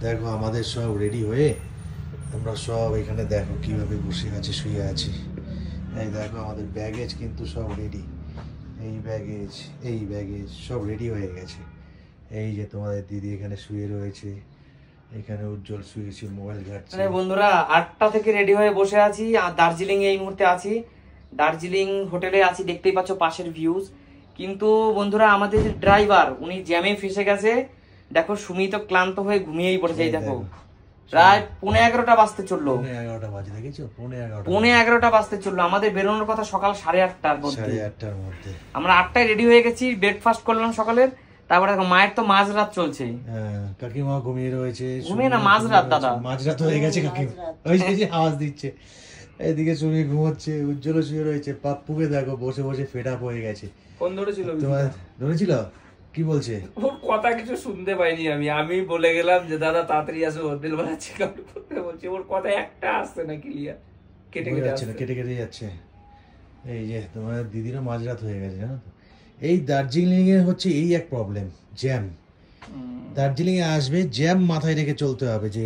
দেখো আমাদের সব রেডি হয়ে আমরা সব এখানে দেখো কিভাবে বসে আছি, শুয়ে আছি। এই দেখো আমাদের ব্যাগেজ কিন্তু সব রেডি, এই ব্যাগেজ সব রেডি হয়ে গেছে। এই যে তোমাদের দিদি এখানে শুয়ে রয়েছে, এখানে উজ্জ্বল শুয়েছে মোবাইল ঘাটছে। বন্ধুরা 8টা থেকে রেডি হয়ে বসে আছি আর দার্জিলিং এই মুহূর্তে আছি, দার্জিলিং হোটেলে আছি, দেখতেই পাচ্ছ পাশের ভিউজ। কিন্তু বন্ধুরা আমাদের যে ড্রাইভার উনি জ্যামে ফেসে গেছে। দেখো সুমিত ক্লান্ত হয়ে ঘুমিয়েই পড়েছে। এই দেখো প্রায় 11:15 বাজতে চললো, 11:30 বাজে, দেখেছো? 11:15 বাজতে চললো। আমাদের বেরোনোর কথা সকাল 8:30টার মধ্যে। আমরা 8টায় রেডি হয়ে গেছি, ব্রেকফাস্ট করলাম সকালের। তারপরে দেখো মায়ের তো মাঝরাত চলছে, কাকিমা ঘুমিয়ে রয়েছে। ঘুমিয়ে না, মাঝরাত দাদা, মাঝরাত হয়ে গেছে কাকিমা, ওই যে আওয়াজ দিচ্ছে। এদিকে সুমি ঘুমোচ্ছে, উজ্জ্বল শুয়ে রয়েছে। পাপ্পুকে দেখো বসে বসে ফেড আপ হয়ে গেছে। ফোন ধরেছিল, তোমার ধরেছিল? কি বলছে? ওর কথা কিছু শুনতে পাইনি আমি বলে গেলাম যে দাদা তাড়াতাড়ি আসো, হোটেল ভাড়া চেক আউট করতে বলছি। ওর কথা একটা আসছে না ক্লিয়ার, কেটে কেটে যাচ্ছে। এই যে তোমার দিদিরও মাঝরাত হয়ে গেছে, জানো তো? এই দার্জিলিং এ হচ্ছে এই এক প্রবলেম, জ্যাম। দার্জিলিং এ আসবে, জ্যাম মাথায় রেখে চলতে হবে, যে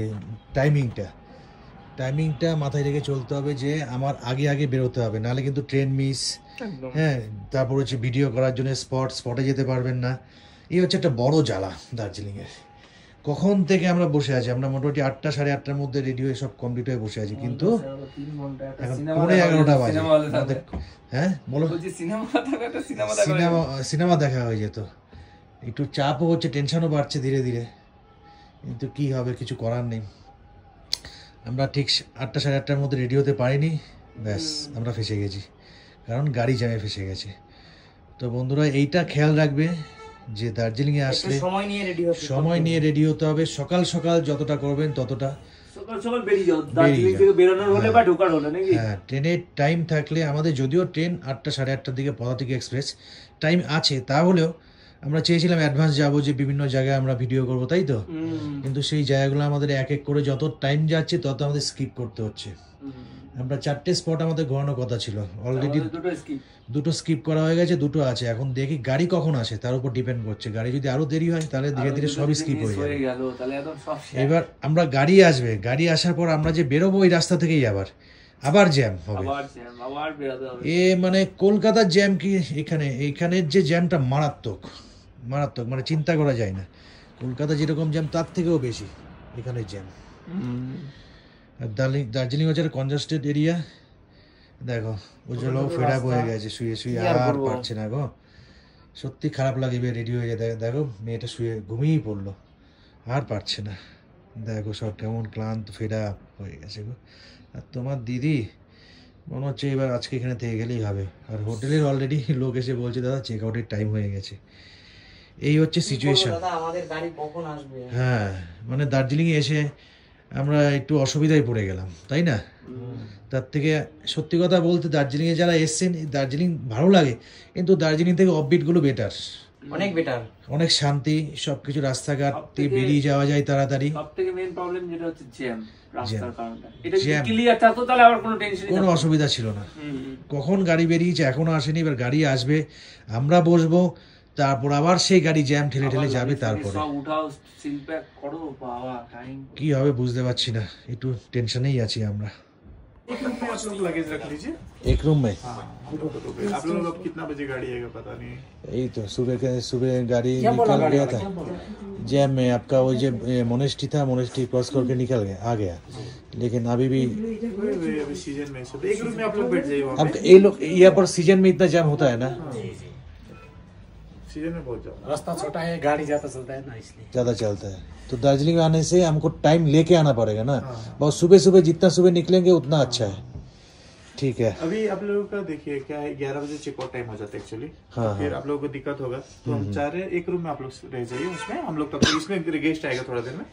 টাইমিংটা মাথায় রেখে চলতে হবে, যে আমার আগে বেরোতে হবে, নাহলে কিন্তু ট্রেন মিস। হ্যাঁ, তারপর হচ্ছে ভিডিও করার জন্য স্পটে যেতে পারবেন না। এই হচ্ছে একটা বড় জ্বালা দার্জিলিং এর। কখন থেকে আমরা বসে আছি, আমরা মোটামুটি 8টা 8:30টার মধ্যে রেডি হয়ে সব কমপ্লিট হয়ে বসে আছি, কিন্তু এখন 11:15 বাজে। হ্যাঁ বলো, সিনেমা দেখা হয়ে যেত। একটু চাপও হচ্ছে, টেনশনও বাড়ছে ধীরে ধীরে, কিন্তু কি হবে, কিছু করার নেই। আমরা ঠিক 8টা 8:30টার মধ্যে রেডি হতে পারিনি, ব্যাস আমরা ফেসে গেছি, কারণ গাড়ি জ্যামে ফেসে গেছে। তো বন্ধুরা এইটা খেয়াল রাখবে যে দার্জিলিং এ আসলে সময় নিয়ে রেডি হতে হবে। সকাল সকাল যতটা করবেন ততটা সকাল বেরিয়ে যাও, দার্জিলিং থেকে বেরোনোর হলে বা ঢোকার হলে নাকি। হ্যাঁ, ট্রেনের টাইম থাকলে, আমাদের যদিও ট্রেন 8টা 8:30টার দিকে পদাতিক এক্সপ্রেস টাইম আছে, তাহলেও আমরা চেয়েছিলাম অ্যাডভান্স যাবো, যে বিভিন্ন জায়গায় আমরা ভিডিও করবো, তাই তো? কিন্তু সেই জায়গাগুলো আমাদের এক এক করে যত টাইম যাচ্ছে তত আমাদের স্কিপ করতে হচ্ছে। আমরা 4টে স্পট আমাদের ঘোরানোর কথা ছিল, অলরেডি 2টো স্কিপ করা হয়ে গেছে, 2টো আছে। এখন দেখি গাড়ি কখন আসে তার উপর ডিপেন্ড করছে। গাড়ি যদি আরো দেরি হয় তাহলে ধীরে ধীরে সবই স্কিপ হয়ে যাবে। এবার আমরা গাড়ি আসবে, গাড়ি আসার পর আমরা যে বেরোবো ওই রাস্তা থেকেই আবার জ্যাম হবে। মানে কলকাতার জ্যাম কি এখানের যে জ্যামটা মারাত্মক, মানে চিন্তা করা যায় না। কলকাতা যেরকম জ্যাম তার থেকেও বেশি এখানের জ্যাম। দার্জিলিং হচ্ছে কনজাস্টেড এরিয়া। দেখো উজ্জ্বলও ফেড আপ হয়ে গেছে, শুয়ে আর পারছে না গো। সত্যি খারাপ লাগে, রেডি হয়ে যায়। দেখো মেয়েটা শুয়ে ঘুমিয়েই পড়লো, আর পারছে না। দেখো সব কেমন ক্লান্ত, ফেড আপ হয়ে গেছে গো। আর তোমার দিদি মনে হচ্ছে এবার আজকে এখানে থেকে গেলেই হবে। আর হোটেলের অলরেডি লোক এসে বলছে দাদা চেক আউটের টাইম হয়ে গেছে। এই হচ্ছে সিচুয়েশন। হ্যাঁ, মানে দার্জিলিং এ এসে আমরা একটু অসুবিধায় পড়ে গেলাম, তাই না? তার থেকে সত্যি কথা বলতে দার্জিলিংয়ে যারা এসছেন, দার্জিলিং ভালো লাগে, কিন্তু দার্জিলিং থেকে অফবিটগুলো বেটার, অনেক শান্তি, সবকিছু রাস্তাঘাট দিয়ে বেরিয়ে যাওয়া যায় তাড়াতাড়ি। সবথেকে মেইন প্রবলেম যেটা হচ্ছে জ্যাম, রাস্তার কারণে। এটা যদি ক্লিয়ার থাকতো তাহলে আবার কোনো টেনশন, কোনো অসুবিধা ছিল না। কখন গাড়ি বেরিয়েছে এখনো আসেনি, এবার গাড়ি আসবে, আমরা বসবো, তারপর আবার সেই গাড়ি জ্যাম ঠেলে যাবে। তারপরে কি হবে বুঝতে পারছি না, একটু টেনশনেই আছি আমরা। एक रूम में आप लोगों को कितना बजे गाड़ी आएगा पता नहीं। यही तो सुबह गाड़ी निकल गया था जैम में। आपका वो जो मोनेस्ट्री था, मोनेस्ट्री क्रॉस करके आ गया, लेकिन अभी भी सीजन में एक रूम में आप लोग बैठ जाइए। अब ये लोग यहाँ पर सीजन में इतना जैम होता है ना, सीजन में बहुत रास्ता छोटा है, गाड़ी ज्यादा चलता है ना, इसलिए ज्यादा चलता है। तो दार्जिलिंग आने से हमको टाइम लेके आना पड़ेगा ना। बहुत सुबह जितना सुबह निकलेंगे उतना अच्छा है। ठीक है, अभी आप लोगों का देखिए क्या है, 11 बजे चेकआउट टाइम हो जाता है एक्चुअली। फिर आप लोगों को दिक्कत होगा, तो हम चाह रहे हैं एक रूम में आप लोग रह जाइए, उसमें हम लोग तब इसमें गेस्ट आएगा थोड़ा देर में।